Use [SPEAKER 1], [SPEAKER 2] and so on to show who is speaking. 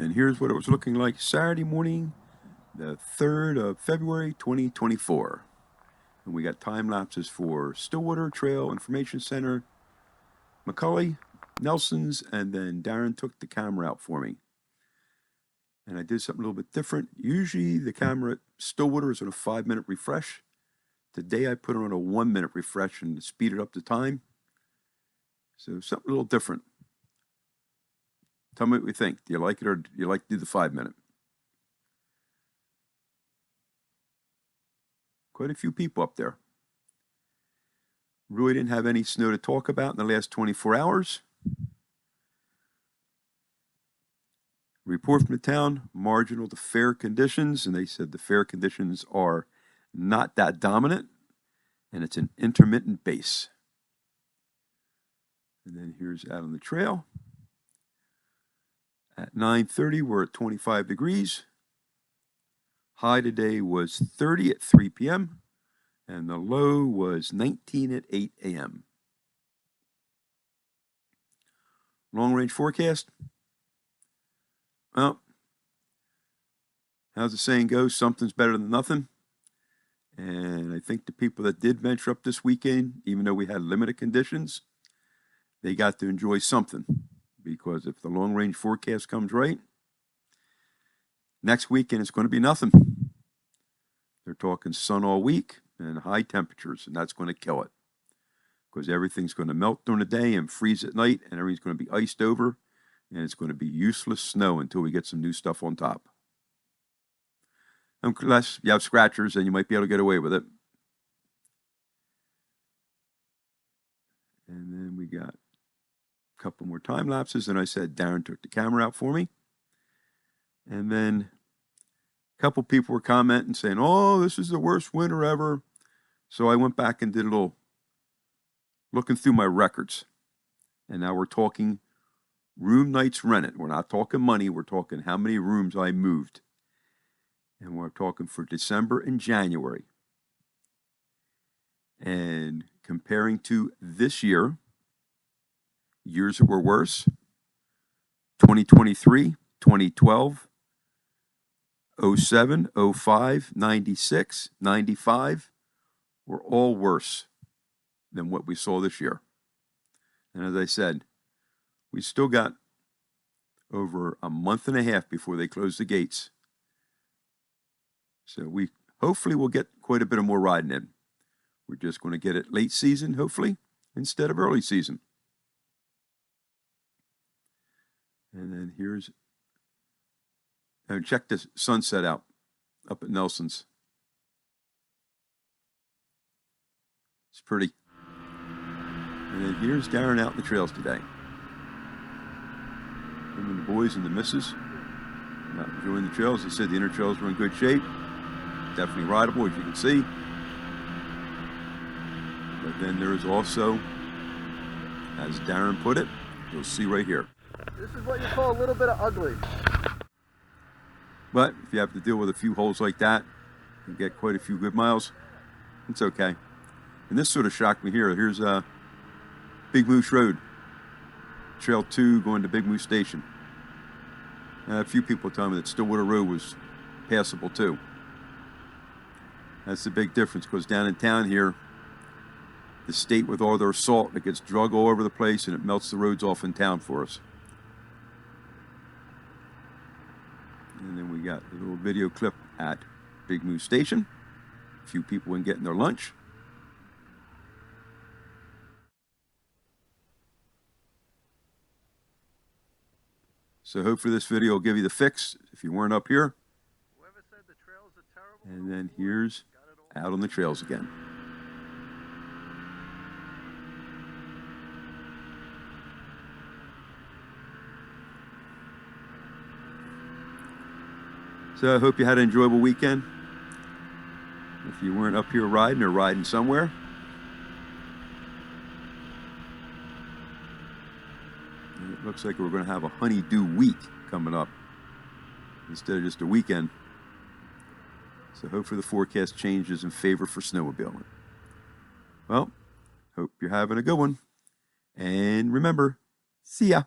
[SPEAKER 1] And here's what it was looking like Saturday morning, the 3rd of February, 2024. And we got time lapses for Stillwater Trail Information Center, McCully, Nelson's, and then Darren took the camera out for me. And I did something a little bit different. Usually the camera at Stillwater is on a 5-minute refresh. Today I put it on a 1-minute refresh and speeded up the time. So something a little different. Tell me what you think. Do you like it, or do you like to do the 5-minute? Quite a few people up there. Really didn't have any snow to talk about in the last 24 hours. Report from the town, marginal to fair conditions, and they said the fair conditions are not that dominant, and it's an intermittent base. And then here's out on the trail. At 9:30, we're at 25 degrees. High today was 30 at 3 p.m., and the low was 19 at 8 a.m. Long-range forecast. Well, how's the saying go? Something's better than nothing. And I think the people that did venture up this weekend, even though we had limited conditions, they got to enjoy something. Because if the long-range forecast comes right, next weekend it's going to be nothing. They're talking sun all week and high temperatures, and that's going to kill it. Because everything's going to melt during the day and freeze at night, and everything's going to be iced over, and it's going to be useless snow until we get some new stuff on top. Unless you have scratchers, then you might be able to get away with it. And then we got a couple more time lapses, and I said Darren took the camera out for me. And then a couple people were commenting saying, oh, this is the worst winter ever. So I went back and did a little looking through my records. And now we're talking room nights rented. We're not talking money. We're talking how many rooms I moved. And we're talking for December and January. And comparing to this year, years that were worse, 2023, 2012, 07, 05, 96, 95 were all worse than what we saw this year. And as I said, we still got over a month and a half before they close the gates. So we hopefully will get quite a bit of more riding in. We're just going to get it late season, hopefully, instead of early season. And then here's, check this sunset out up at Nelson's. It's pretty. And then here's Darren out in the trails today. Him and the boys and the missus out enjoying the trails. They said the inner trails were in good shape. Definitely rideable, as you can see. But then there is also, as Darren put it, you'll see right here.
[SPEAKER 2] This is what you call a little bit of ugly.
[SPEAKER 1] But if you have to deal with a few holes like that and get quite a few good miles, it's okay. And this sort of shocked me here. Here's Big Moose Road, Trail 2 going to Big Moose Station. A few people told me that Stillwater Road was passable too. That's the big difference, because down in town here, the state with all their salt, it gets drug all over the place and it melts the roads off in town for us. And then we got a little video clip at Big Moose Station. A few people in getting their lunch. So hopefully this video will give you the fix if you weren't up here.
[SPEAKER 2] Whoever said the trails are terrible,
[SPEAKER 1] and then here's out on the trails again. So I hope you had an enjoyable weekend. If you weren't up here riding or riding somewhere. And it looks like we're going to have a honey-do week coming up instead of just a weekend. So hopefully the forecast changes in favor for snowmobiling. Well, hope you're having a good one. And remember, see ya.